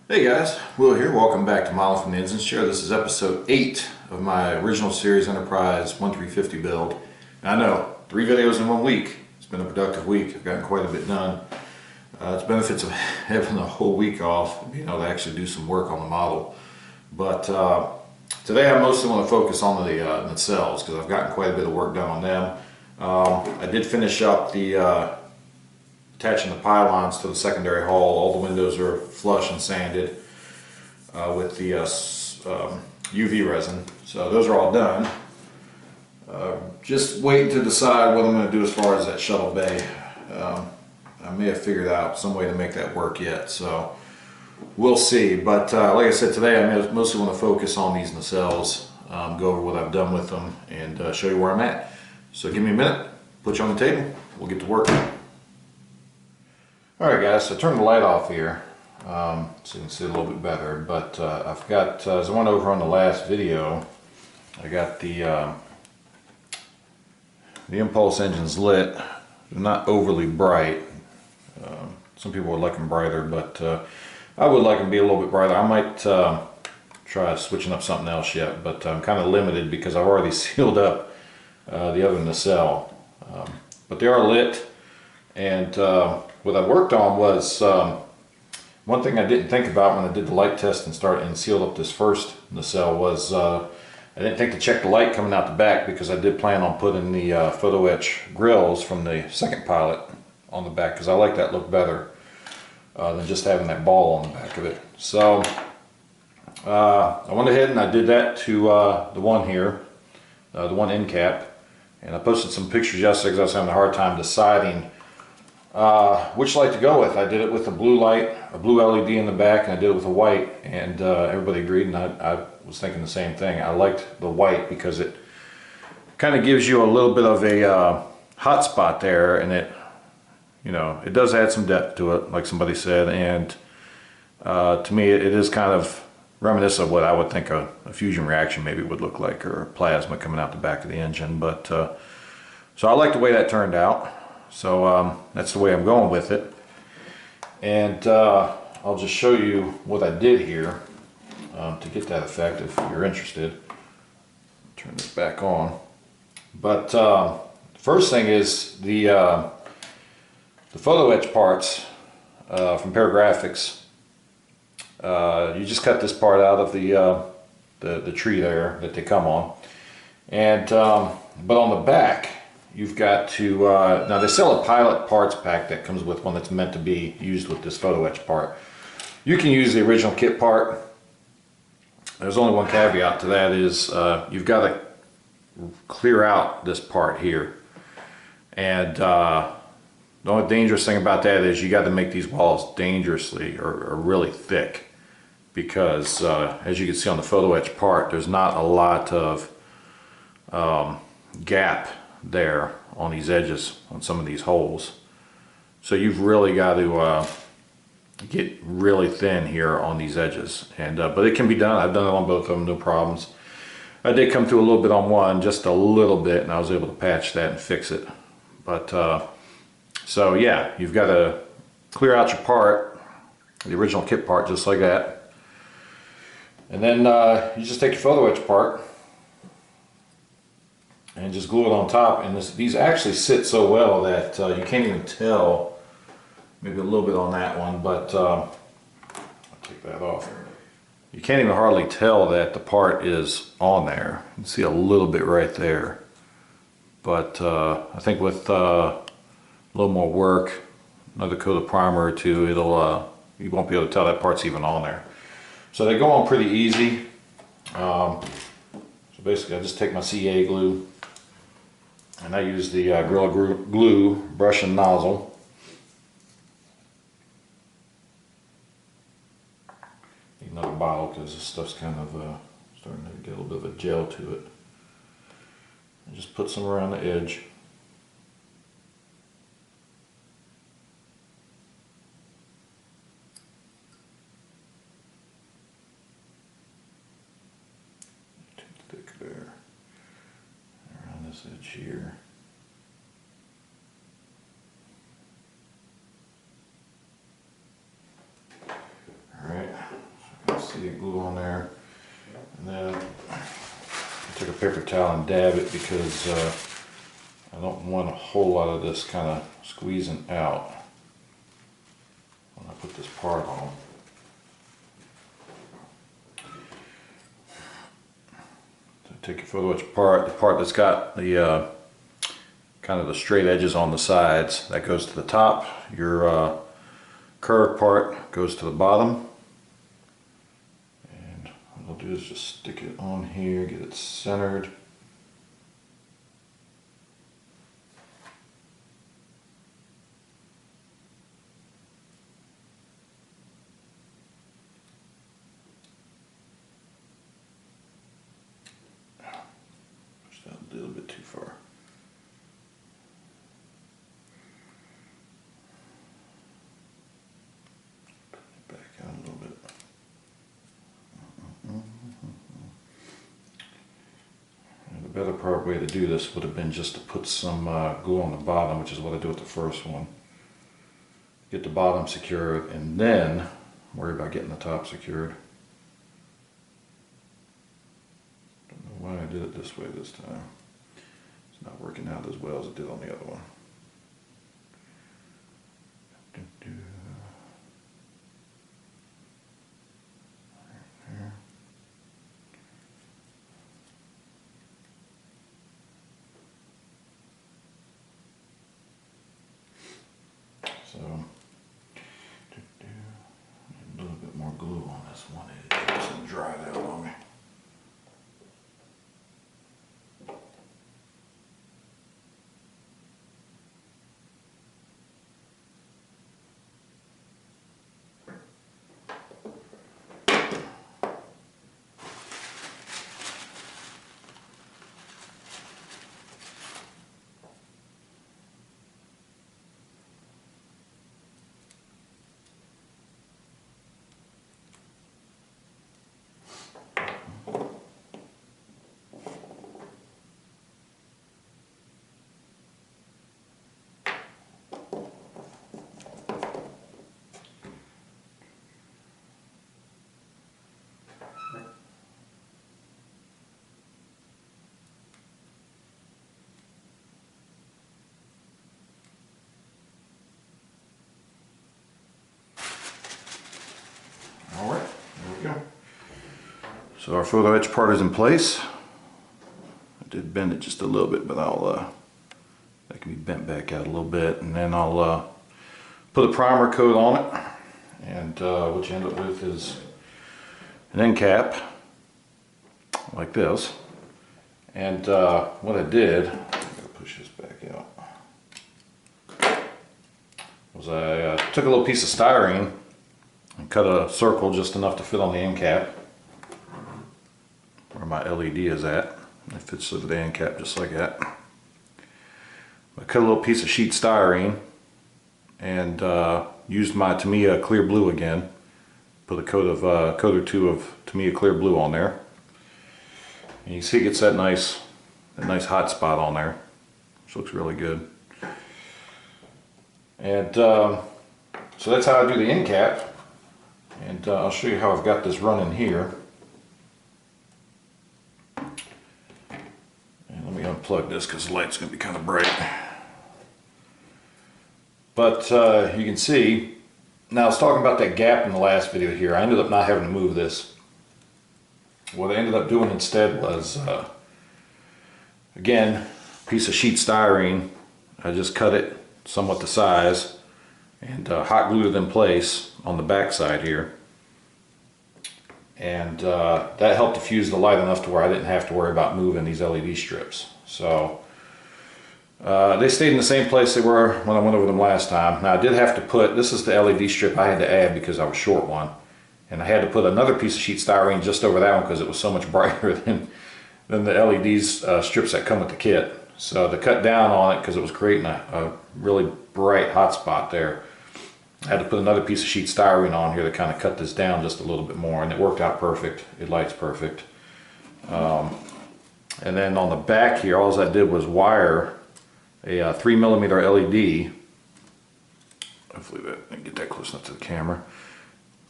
Hey guys, Will here. Welcome back to Model from the Ensigne's Chair. This is episode 8 of my original series Enterprise 1350 build. And I know, 3 videos in 1 week. It's been a productive week. I've gotten quite a bit done. It's benefits of having the whole week off, being able to actually do some work on the model. But today I mostly want to focus on the nacelles because I've gotten quite a bit of work done on them. I did finish up the attaching the pylons to the secondary hull. All the windows are flush and sanded with the UV resin. So those are all done. Just waiting to decide what I'm going to do as far as that shuttle bay. I may have figured out some way to make that work yet, so we'll see. But like I said, today I mostly want to focus on these nacelles, go over what I've done with them, and show you where I'm at. So give me a minute, put you on the table, we'll get to work. Alright guys, so turn the light off here so you can see a little bit better, but I've got, as I went over on the last video, I got the impulse engines lit. They're not overly bright. Some people would like them brighter, but I would like them to be a little bit brighter. I might try switching up something else yet, but I'm kind of limited because I've already sealed up the other nacelle. But they are lit, and what I worked on was one thing I didn't think about when I did the light test and sealed up this first nacelle was I didn't think to check the light coming out the back, because I did plan on putting the Photoetch grills from the second pilot on the back, because I like that look better than just having that ball on the back of it. So I went ahead and I did that to the one here, the one end cap, and I posted some pictures yesterday because I was having a hard time deciding which light to go with. I did it with a blue light, a blue LED in the back, and I did it with a white, and everybody agreed, and I was thinking the same thing. I liked the white because it kind of gives you a little bit of a hot spot there, and it, you know, it does add some depth to it, like somebody said, and to me it is kind of reminiscent of what I would think a fusion reaction maybe would look like, or plasma coming out the back of the engine. But so I like the way that turned out. So that's the way I'm going with it, and I'll just show you what I did here to get that effect if you're interested. Turn this back on. But the first thing is the Photoetch parts from Paragrafix. You just cut this part out of the tree there that they come on, and but on the back you've got to, now they sell a pilot parts pack that comes with one that's meant to be used with this Photoetch part. You can use the original kit part. There's only one caveat to that, is you've got to clear out this part here. And the only dangerous thing about that is you got to make these walls dangerously or really thick, because as you can see on the Photoetch part, there's not a lot of gap there on these edges on some of these holes. So you've really got to get really thin here on these edges, and but it can be done. I've done it on both of them, no problems. I did come through a little bit on one, just a little bit, and I was able to patch that and fix it. But so yeah, you've got to clear out your part, the original kit part, just like that, and then you just take your Photoetch part and just glue it on top. And these actually sit so well that you can't even tell. Maybe a little bit on that one, but I'll take that off. You can't even hardly tell that the part is on there. You can see a little bit right there, but I think with a little more work, another coat of primer or two, it'll you won't be able to tell that part's even on there. So they go on pretty easy. So basically I just take my CA glue, and I use the Gorilla Glue brush and nozzle. Need another bottle because this stuff's kind of starting to get a little bit of a gel to it. And just put some around the edge. Too thick there. Around this edge here. Alright, See it glue on there. And then I took a paper towel and dab it because I don't want a whole lot of this kind of squeezing out when I put this part on. So take your Photoetch part, the part that's got the kind of the straight edges on the sides, that goes to the top. Your curved part goes to the bottom. And what I'll do is just stick it on here, get it centered. Push that a little bit too far. The better part way to do this would have been just to put some glue on the bottom, which is what I do with the first one. Get the bottom secured and then worry about getting the top secured. Don't know why I did it this way this time. It's not working out as well as it did on the other one. So, a little bit more glue on this one edge so it dry out on me. Alright, there we go. So our Photoetch part is in place. I did bend it just a little bit, but that can be bent back out a little bit, and then I'll put a primer coat on it, and what you end up with is an end cap like this. And what I did, I'm gonna push this back out, was I took a little piece of styrene and cut a circle just enough to fit on the end cap where my LED is at. It fits over the end cap just like that. I cut a little piece of sheet styrene and used my Tamiya clear blue again. Put a coat or two of Tamiya clear blue on there. And you see it gets that nice hot spot on there, which looks really good. And so that's how I do the end cap. And I'll show you how I've got this running here. And let me unplug this because the light's going to be kind of bright. But you can see, now I was talking about that gap in the last video here. I ended up not having to move this. What I ended up doing instead was, again, a piece of sheet styrene. I just cut it somewhat the size and hot glued it in place on the back side here. And that helped diffuse the light enough to where I didn't have to worry about moving these LED strips. So they stayed in the same place they were when I went over them last time. Now I did have to put, this is the LED strip I had to add because I was short one. And I had to put another piece of sheet styrene just over that one because it was so much brighter than the LEDs strips that come with the kit. So to cut down on it, because it was creating a really bright hot spot there, I had to put another piece of sheet styrene on here to kind of cut this down just a little bit more, and it worked out perfect. It lights perfect. And then on the back here, all I did was wire a 3mm LED. Hopefully I can get that close enough to the camera.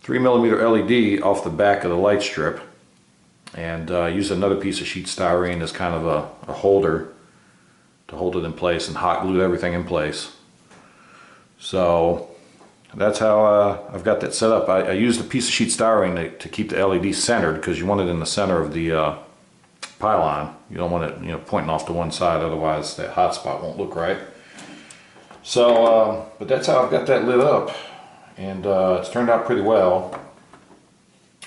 3mm LED off the back of the light strip, and used another piece of sheet styrene as kind of a holder to hold it in place, and hot glued everything in place. So that's how I've got that set up. I used a piece of sheet styrene to keep the LED centered, because you want it in the center of the pylon. You don't want it, you know, pointing off to one side, otherwise that hot spot won't look right. So, but that's how I've got that lit up, and it's turned out pretty well.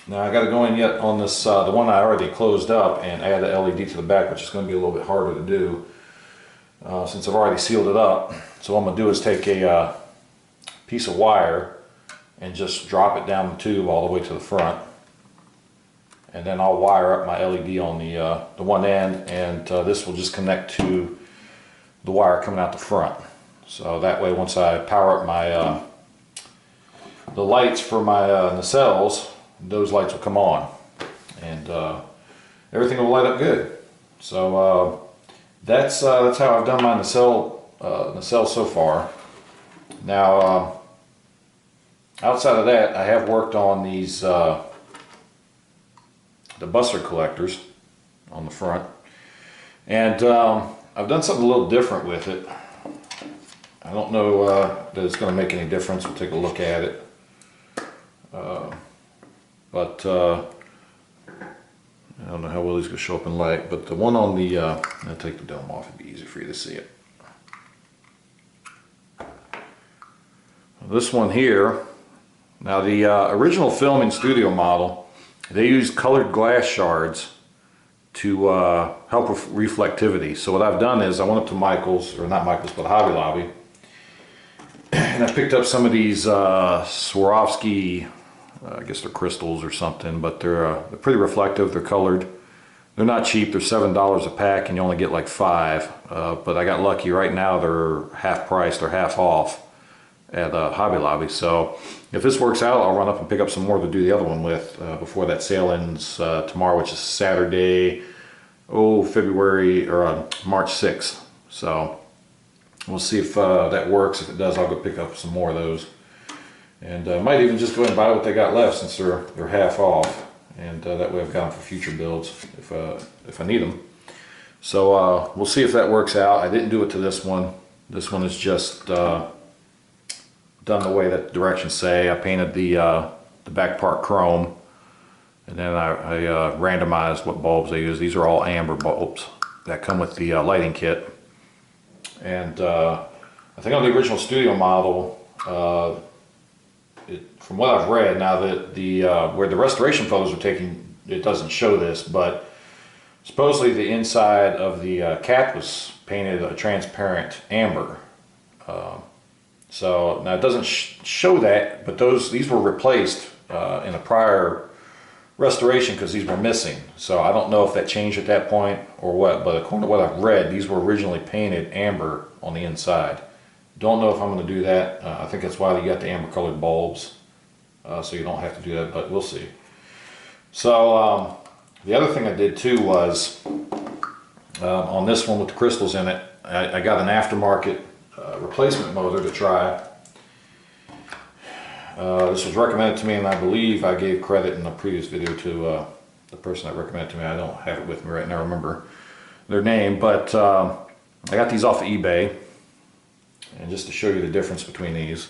Now I got to go in yet on this, the one I already closed up, and add the LED to the back, which is going to be a little bit harder to do since I've already sealed it up. So what I'm going to do is take a piece of wire and just drop it down the tube all the way to the front, and then I'll wire up my LED on the one end, and this will just connect to the wire coming out the front. So that way, once I power up my the lights for my nacelles, those lights will come on, and everything will light up good. So that's how I've done my nacelle so far. Now, outside of that, I have worked on these the buster collectors on the front, and I've done something a little different with it. I don't know that it's going to make any difference. We'll take a look at it. But I don't know how well these going to show up in light, but the one on the, I'll take the dome off, it'd be easy for you to see it. This one here, now the original filming studio model, they used colored glass shards to help with reflectivity. So what I've done is I went up to Michael's, or not Michael's, but Hobby Lobby, and I picked up some of these Swarovski, I guess they're crystals or something, but they're pretty reflective. They're colored. They're not cheap. They're $7 a pack, and you only get like 5. But I got lucky. Right now they're half price. They're half off at Hobby Lobby. So if this works out, I'll run up and pick up some more to do the other one with before that sale ends tomorrow, which is Saturday, February or March 6th. So we'll see if that works. If it does, I'll go pick up some more of those. And I might even just go ahead and buy what they got left, since they're half off, and that way I've got them for future builds if I need them. So we'll see if that works out. I didn't do it to this one. This one is just done the way that the directions say. I painted the back part chrome, and then I randomized what bulbs I use. These are all amber bulbs that come with the lighting kit. And I think on the original studio model, from what I've read, now that where the restoration photos are taken, it doesn't show this, but supposedly the inside of the cap was painted a transparent amber. So now it doesn't show that, but these were replaced in a prior restoration because these were missing. So I don't know if that changed at that point or what, but according to what I've read, these were originally painted amber on the inside. Don't know if I'm going to do that. I think that's why you got the amber colored bulbs, so you don't have to do that, but we'll see. So the other thing I did too was on this one with the crystals in it, I got an aftermarket replacement motor to try. This was recommended to me, and I believe I gave credit in a previous video to the person that recommended it to me. I don't have it with me right now, remember their name, but I got these off of eBay. And just to show you the difference between these,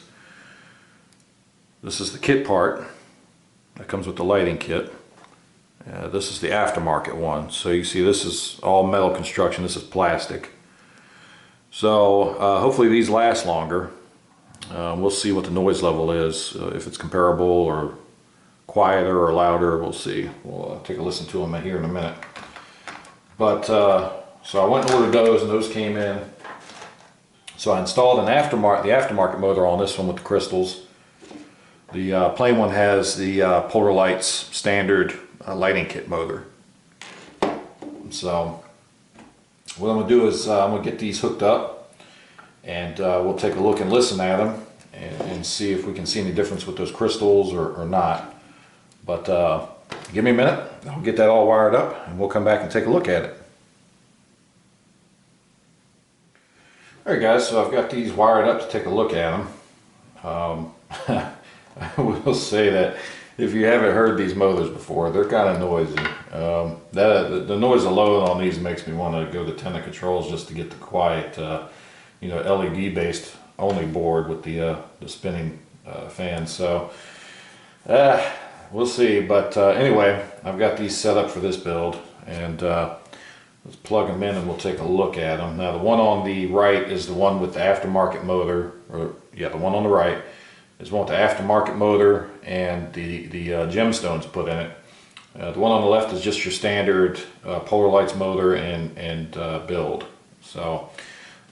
this is the kit part that comes with the lighting kit. This is the aftermarket one. So you see this is all metal construction, this is plastic. So hopefully these last longer. We'll see what the noise level is, if it's comparable or quieter or louder, we'll see. We'll take a listen to them here in a minute. But so I went and ordered those, and those came in. So I installed the aftermarket motor on this one with the crystals. The plain one has the Polar Lights standard lighting kit motor. So what I'm going to do is I'm going to get these hooked up, and we'll take a look and listen at them and see if we can see any difference with those crystals or not. But give me a minute, I'll get that all wired up, and we'll come back and take a look at it. Alright guys, so I've got these wired up to take a look at them. I will say that If you haven't heard these motors before, they're kind of noisy. The noise alone on these makes me want to go to Tenant Controls just to get the quiet, you know, LED based only board with the spinning fan. So we'll see. But anyway, I've got these set up for this build, and let's plug them in and we'll take a look at them. Now the one on the right is the one with the aftermarket motor, or yeah, the one on the right is one with the aftermarket motor and the gemstones put in it. The one on the left is just your standard Polar Lights motor and build. So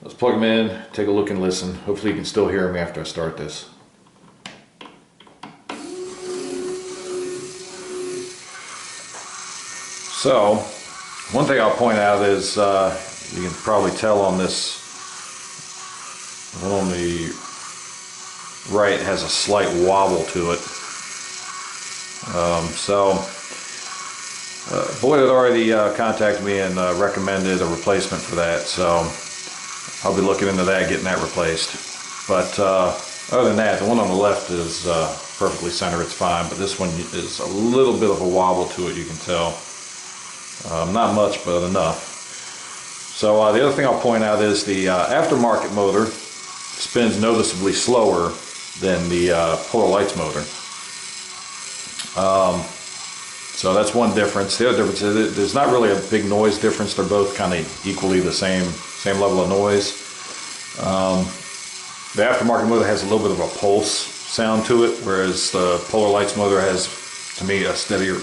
let's plug them in, take a look and listen. Hopefully you can still hear me after I start this. So one thing I'll point out is you can probably tell on this one on the right has a slight wobble to it. Boyd had already contacted me and recommended a replacement for that, so I'll be looking into that, getting that replaced. But other than that, the one on the left is perfectly center, it's fine, but this one is a little bit of a wobble to it, you can tell. Not much, but enough. So the other thing I'll point out is the aftermarket motor spins noticeably slower than the Polar Lights motor. So that's one difference. The other difference is there's not really a big noise difference. They're both kind of equally the same level of noise. The aftermarket motor has a little bit of a pulse sound to it, whereas the Polar Lights motor has, to me, a steadier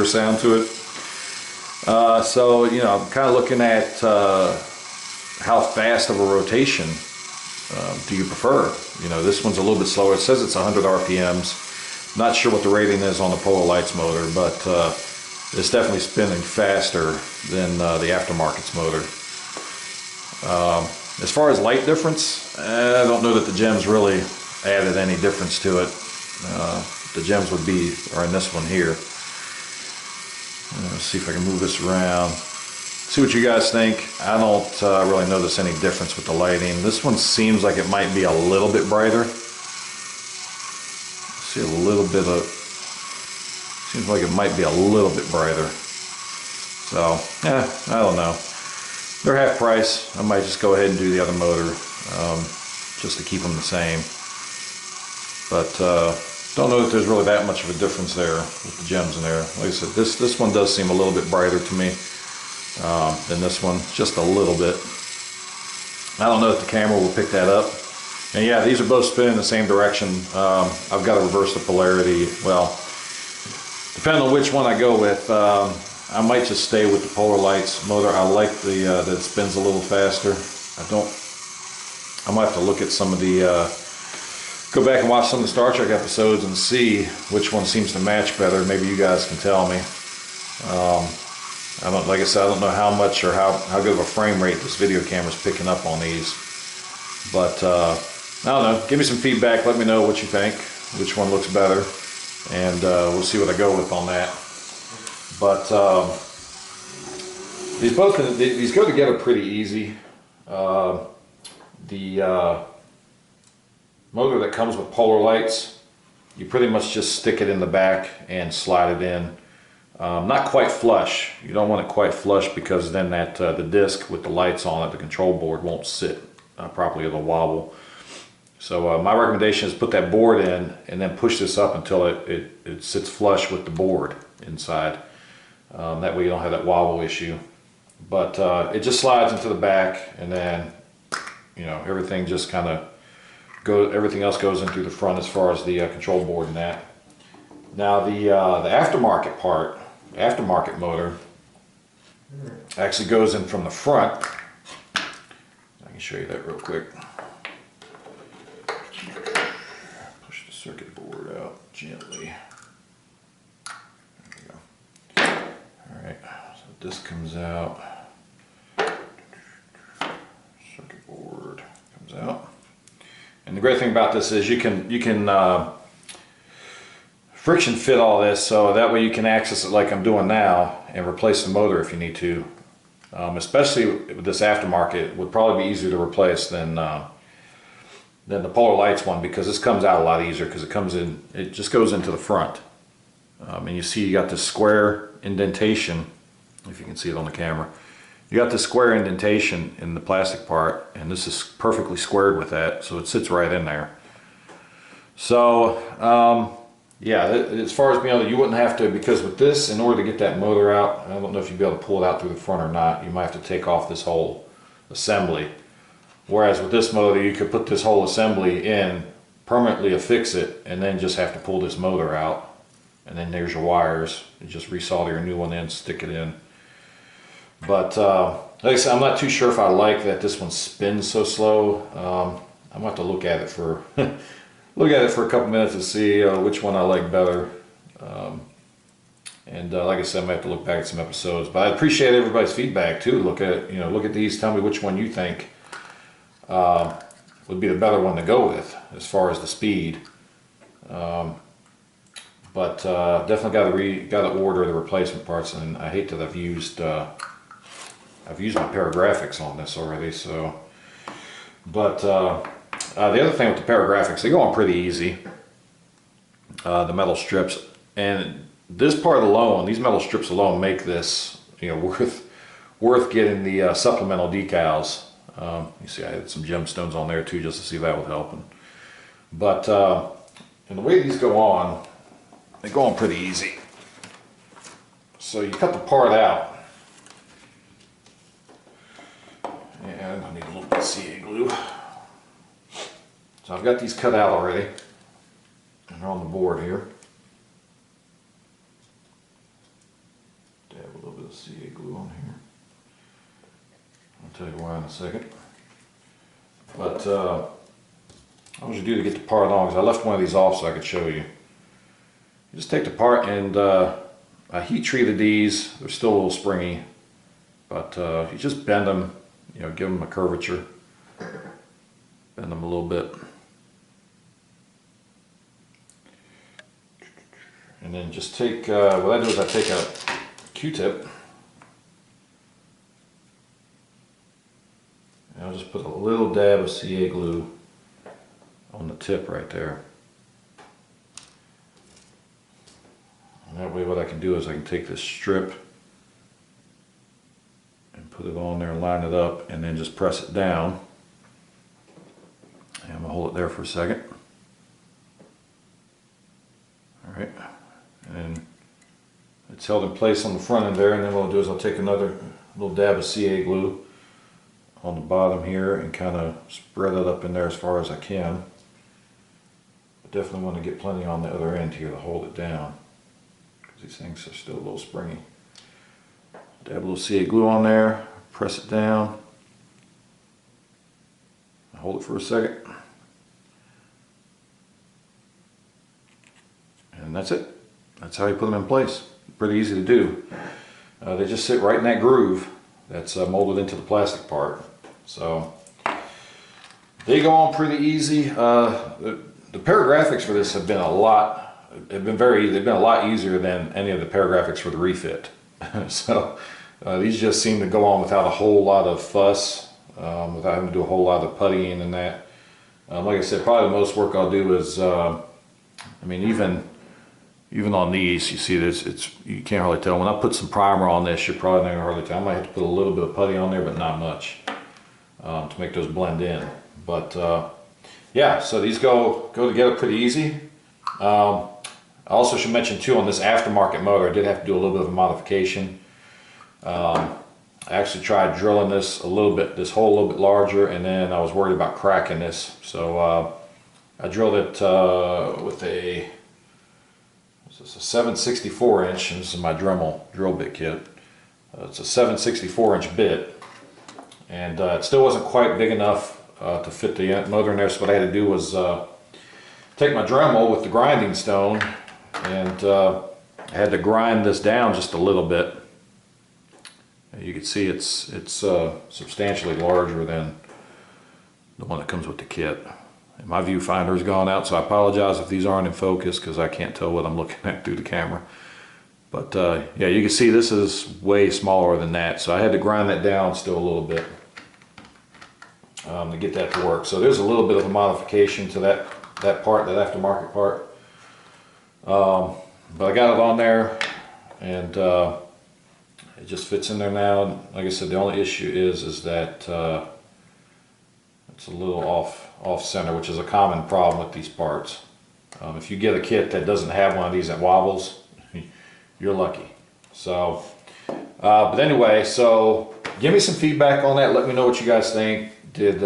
sound to it. So, you know, I'm kind of looking at how fast of a rotation do you prefer. You know, this one's a little bit slower. It says it's 100 RPMs. Not sure what the rating is on the Polar Lights motor, but it's definitely spinning faster than the aftermarket's motor. As far as light difference, I don't know that the gems really added any difference to it. The gems are in this one here. Let's see if I can move this around. See what you guys think. I don't really notice any difference with the lighting. This one seems like it might be a little bit brighter. See a little bit of, seems like it might be a little bit brighter. So, I don't know. They're half price. I might just go ahead and do the other motor just to keep them the same. But don't know that there's really that much of a difference there with the gems in there. Like I said, this one does seem a little bit brighter to me than this one, just a little bit. I don't know if the camera will pick that up. And yeah, these are both spinning in the same direction. I've got to reverse the polarity. Well, depending on which one I go with, I might just stay with the Polar Lights motor. I like that it spins a little faster. I might have to look at some of the, go back and watch some of the Star Trek episodes and see which one seems to match better. Maybe you guys can tell me. Like I said, I don't know how much or how good of a frame rate this video camera is picking up on these. But I don't know. Give me some feedback. Let me know what you think. Which one looks better, and we'll see what I go with on that. But these go together pretty easy. The motor that comes with Polar Lights, you pretty much just stick it in the back and slide it in. Not quite flush. You don't want it quite flush, because then the disc with the lights on it, the control board, won't sit properly. It'll wobble. So my recommendation is put that board in and then push this up until it sits flush with the board inside. That way you don't have that wobble issue. But it just slides into the back, and then, you know, everything just kind of everything else goes in through the front as far as the control board and that. Now the aftermarket part, the aftermarket motor, actually goes in from the front. I can show you that real quick. Push the circuit board out gently. There we go. Alright, so this comes out. Circuit board comes out. And the great thing about this is you can friction fit all this, so that way you can access it like I'm doing now and replace the motor if you need to. Especially with this aftermarket, it would probably be easier to replace than the Polar Lights one, because this comes out a lot easier, because it just goes into the front. And you see you got this square indentation, if you can see it on the camera. You got this square indentation in the plastic part, and this is perfectly squared with that, so it sits right in there. So yeah, as far as being able to, you wouldn't have to, because with this, in order to get that motor out, I don't know if you'd be able to pull it out through the front or not, you might have to take off this whole assembly. Whereas with this motor, you could put this whole assembly in, permanently affix it, and then just have to pull this motor out. And then there's your wires. You just resolder your new one in, stick it in. But like I said, I'm not too sure if I like that this one spins so slow. I'm gonna have to look at it for a couple minutes to see which one I like better. Like I said, I'm gonna have to look back at some episodes. But I appreciate everybody's feedback too. Look at these. Tell me which one you think would be the better one to go with as far as the speed. But definitely got to order the replacement parts, and I hate that I've used my Paragrafix on this already. So, but the other thing with the Paragrafix, they go on pretty easy. The metal strips, and this part alone, these metal strips alone, make this worth getting the supplemental decals. You see, I had some gemstones on there too, just to see if that would help. But and the way these go on, they go on pretty easy. So you cut the part out, and I need a little bit of CA glue. So I've got these cut out already, and they're on the board here. Dab a little bit of CA glue on here. I'll tell you why in a second. But what you do to get the part on, because I left one of these off so I could show you. You just take the part, and I heat treated these. They're still a little springy, but you just bend them, give them a curvature, bend them a little bit, and then just take. What I do is I take a Q-tip, and I'll just put a little dab of CA glue on the tip right there. And that way what I can do is I can take this strip and put it on there and line it up, and then just press it down. And I'm going to hold it there for a second. Alright, and it's held in place on the front end there, and then what I'll do is I'll take another little dab of CA glue on the bottom here and kind of spread it up in there as far as I can. I definitely want to get plenty on the other end here to hold it down, because these things are still a little springy. Dab a little CA glue on there, press it down, hold it for a second, and that's it. That's how you put them in place. Pretty easy to do. They just sit right in that groove that's molded into the plastic part. So they go on pretty easy. The Paragrafix for this have been a lot. They've been a lot easier than any of the Paragrafix for the refit. So these just seem to go on without a whole lot of fuss, without having to do a whole lot of puttying and that. Like I said, probably the most work I'll do is, I mean, even on these, you see this, you can't hardly tell. When I put some primer on this, you're probably not going to hardly tell. I might have to put a little bit of putty on there, but not much, to make those blend in. But yeah, so these go together pretty easy. I also should mention too, on this aftermarket motor, I did have to do a little bit of a modification. I actually tried drilling this hole a little bit larger, and then I was worried about cracking this. So I drilled it with a 7/64 inch, and this is my Dremel drill bit kit. It's a 7/64 inch bit, and it still wasn't quite big enough to fit the motor in there. So what I had to do was take my Dremel with the grinding stone, and I had to grind this down just a little bit. You can see it's substantially larger than the one that comes with the kit. And my viewfinder's gone out, so I apologize if these aren't in focus, because I can't tell what I'm looking at through the camera. But yeah, you can see this is way smaller than that, so I had to grind that down still a little bit to get that to work. So there's a little bit of a modification to that part, that aftermarket part. but I got it on there, and it just fits in there now. Like I said, the only issue is that it's a little off center, which is a common problem with these parts. If you get a kit that doesn't have one of these that wobbles, you're lucky. So, but anyway, so give me some feedback on that. Let me know what you guys think. Did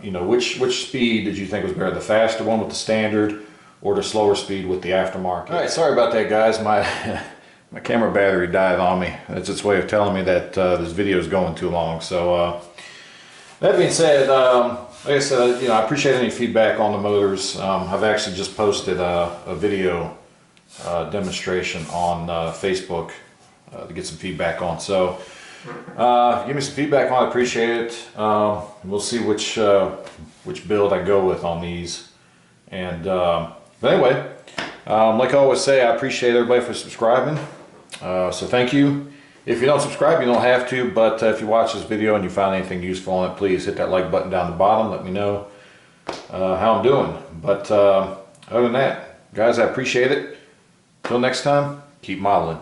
you know, which speed did you think was better, the faster one with the standard or the slower speed with the aftermarket? All right, sorry about that, guys. My camera battery died on me. That's its way of telling me that this video is going too long. So that being said, like I said, you know, I appreciate any feedback on the motors. I've actually just posted a video demonstration on Facebook to get some feedback on. So give me some feedback on it. I appreciate it. We'll see which build I go with on these. And but anyway, like I always say, I appreciate everybody for subscribing. So thank you. If you don't subscribe, you don't have to, but if you watch this video and you find anything useful on it, please hit that like button down the bottom. Let me know how I'm doing. But other than that, guys, I appreciate it. Till next time, keep modeling.